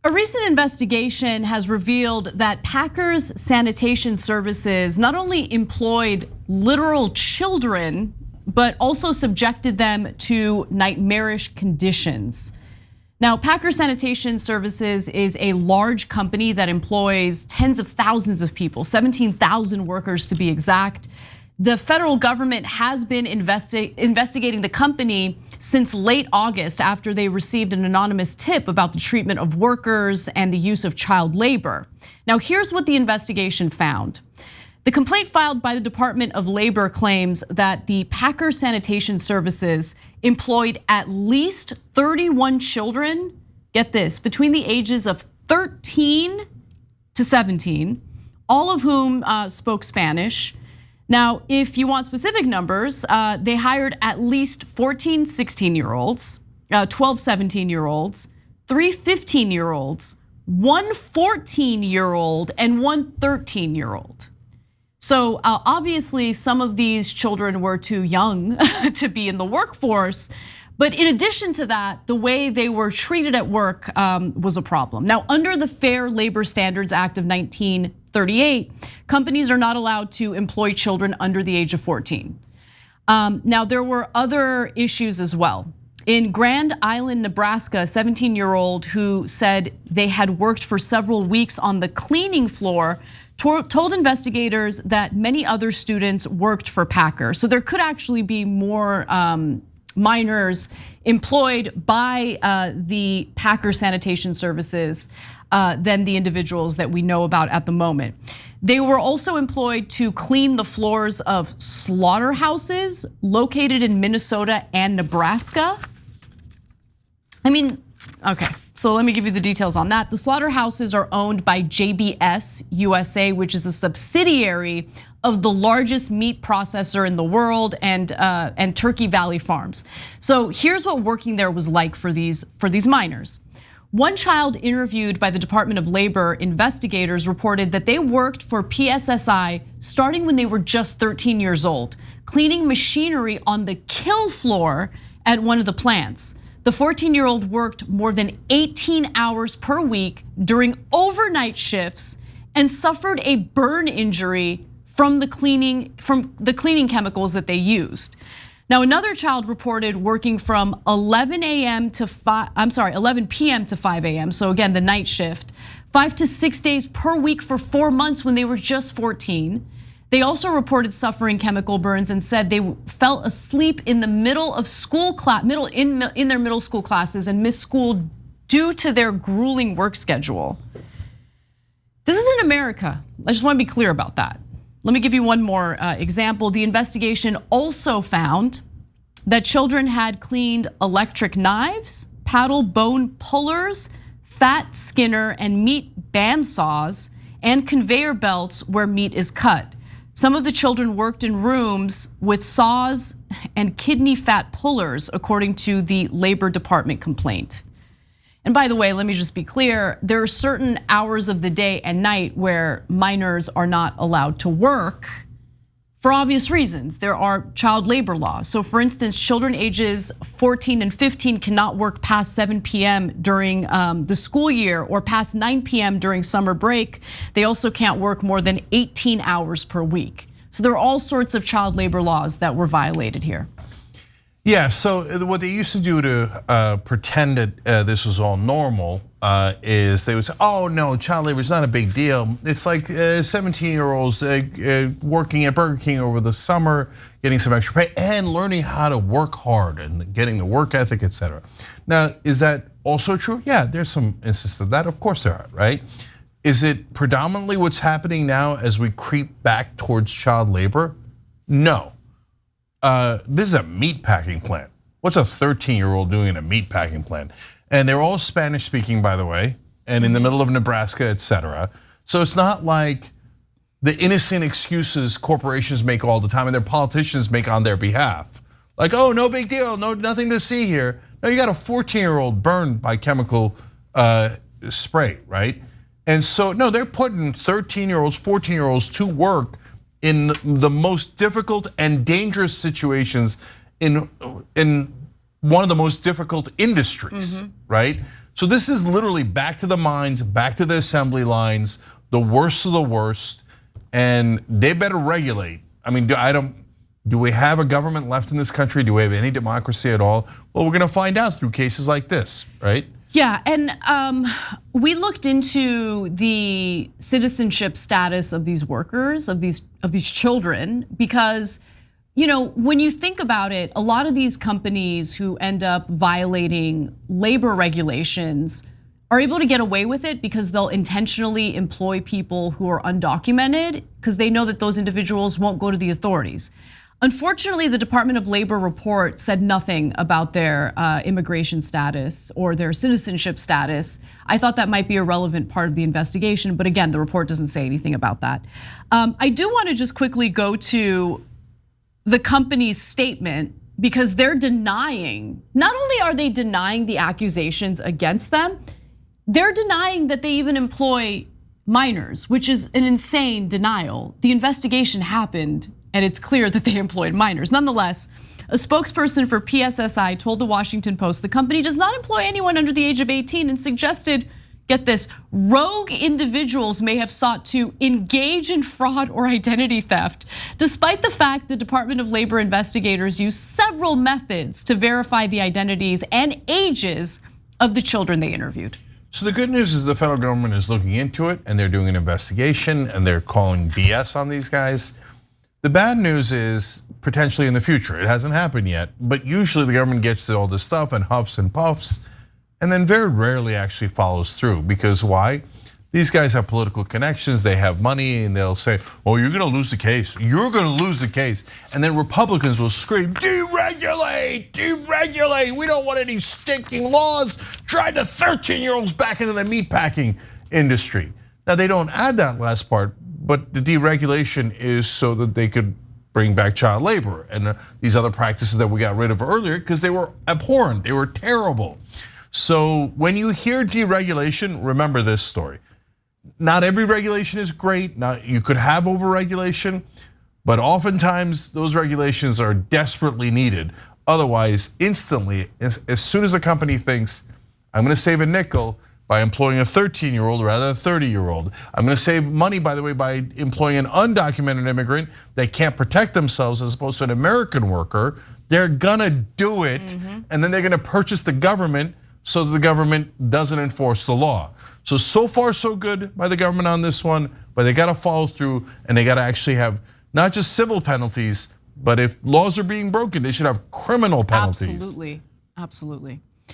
A recent investigation has revealed that Packers Sanitation Services not only employed literal children, but also subjected them to nightmarish conditions. Now, Packers Sanitation Services is a large company that employs tens of thousands of people, 17,000 workers to be exact. The federal government has been investigating the company since late August after they received an anonymous tip about the treatment of workers and the use of child labor. Now, here's what the investigation found. The complaint filed by the Department of Labor claims that the Packers Sanitation Services employed at least 31 children, get this, between the ages of 13 to 17, all of whom spoke Spanish. Now, if you want specific numbers, they hired at least 14 16-year-olds, 12 17-year-olds, 3 15-year-olds, 1 14-year-old, and 1 13-year-old. So obviously some of these children were too young to be in the workforce. But in addition to that, the way they were treated at work was a problem. Now, under the Fair Labor Standards Act of 1938, companies are not allowed to employ children under the age of 14. Now, there were other issues as well. In Grand Island, Nebraska, a 17-year-old who said they had worked for several weeks on the cleaning floor told investigators that many other students worked for Packer. So there could actually be more minors employed by the Packer Sanitation Services than the individuals that we know about at the moment. They were also employed to clean the floors of slaughterhouses located in Minnesota and Nebraska. I mean, okay. So let me give you the details on that. The slaughterhouses are owned by JBS USA, which is a subsidiary of the largest meat processor in the world and Turkey Valley Farms. So here's what working there was like for these minors. One child interviewed by the Department of Labor investigators reported that they worked for PSSI starting when they were just 13 years old, cleaning machinery on the kill floor at one of the plants. The 14-year-old worked more than 18 hours per week during overnight shifts and suffered a burn injury from the cleaning chemicals that they used. Now, another child reported working from 11 p.m. to 5 a.m. So again, the night shift, 5 to 6 days per week for 4 months when they were just 14. They also reported suffering chemical burns and said they fell asleep in the middle of school class, in their middle school classes and missed school due to their grueling work schedule. This is in America. I just want to be clear about that. Let me give you one more example. The investigation also found that children had cleaned electric knives, paddle bone pullers, fat skinner, and meat bandsaws, and conveyor belts where meat is cut. Some of the children worked in rooms with saws and kidney fat pullers, according to the Labor Department complaint. And by the way, let me just be clear, there are certain hours of the day and night where minors are not allowed to work for obvious reasons. There are child labor laws. So for instance, children ages 14 and 15 cannot work past 7 p.m. during the school year or past 9 p.m. during summer break. They also can't work more than 18 hours per week. So there are all sorts of child labor laws that were violated here. Yeah, so what they used to do to pretend that this was all normal is they would say, oh no, child labor is not a big deal. It's like 17-year-olds working at Burger King over the summer, getting some extra pay and learning how to work hard and getting the work ethic, etc. Now, is that also true? Yeah, there's some instances of that, of course there are, right? Is it predominantly what's happening now as we creep back towards child labor? No. This is a meatpacking plant. What's a 13-year-old doing in a meatpacking plant? And they're all Spanish speaking, by the way, and in the middle of Nebraska, etc. So it's not like the innocent excuses corporations make all the time and their politicians make on their behalf. Like, oh, no big deal, no, nothing to see here. No, you got a 14-year-old burned by chemical spray, right? And so, no, they're putting 13-year-olds, 14-year-olds to work in the most difficult and dangerous situations in one of the most difficult industries, right? So this is literally back to the mines, back to the assembly lines, the worst of the worst, and they better regulate. I mean, do we have a government left in this country? Do we have any democracy at all? Well, we're gonna find out through cases like this, right? Yeah, and we looked into the citizenship status of these workers, of these children, because when you think about it, a lot of these companies who end up violating labor regulations are able to get away with it because they'll intentionally employ people who are undocumented because they know that those individuals won't go to the authorities. Unfortunately, the Department of Labor report said nothing about their immigration status or their citizenship status. I thought that might be a relevant part of the investigation, but again, the report doesn't say anything about that. I do want to just quickly go to the company's statement because they're denying, not only are they denying the accusations against them, they're denying that they even employ minors, which is an insane denial. The investigation happened and it's clear that they employed minors. Nonetheless, a spokesperson for PSSI told the Washington Post the company does not employ anyone under the age of 18 and suggested, get this, rogue individuals may have sought to engage in fraud or identity theft, despite the fact the Department of Labor investigators used several methods to verify the identities and ages of the children they interviewed. So the good news is the federal government is looking into it and they're doing an investigation and they're calling BS on these guys. The bad news is potentially in the future. It hasn't happened yet, but usually the government gets to all this stuff and huffs and puffs and then very rarely actually follows through. Because why? These guys have political connections, they have money, and they'll say, oh, you're gonna lose the case, you're gonna lose the case. And then Republicans will scream, deregulate, deregulate. We don't want any stinking laws. Drive the 13-year-olds back into the meatpacking industry. Now they don't add that last part, but the deregulation is so that they could bring back child labor and these other practices that we got rid of earlier because they were abhorrent, they were terrible. So when you hear deregulation, remember this story. Not every regulation is great. Now you could have overregulation, but oftentimes those regulations are desperately needed. Otherwise, instantly, as soon as a company thinks, I'm gonna save a nickel by employing a 13-year-old rather than a 30-year-old. I'm gonna save money, by the way, by employing an undocumented immigrant that can't protect themselves as opposed to an American worker. They're gonna do it, and then they're gonna purchase the government so that the government doesn't enforce the law. So far so good by the government on this one, but they gotta follow through and they gotta actually have not just civil penalties, but if laws are being broken, they should have criminal penalties. Absolutely, absolutely.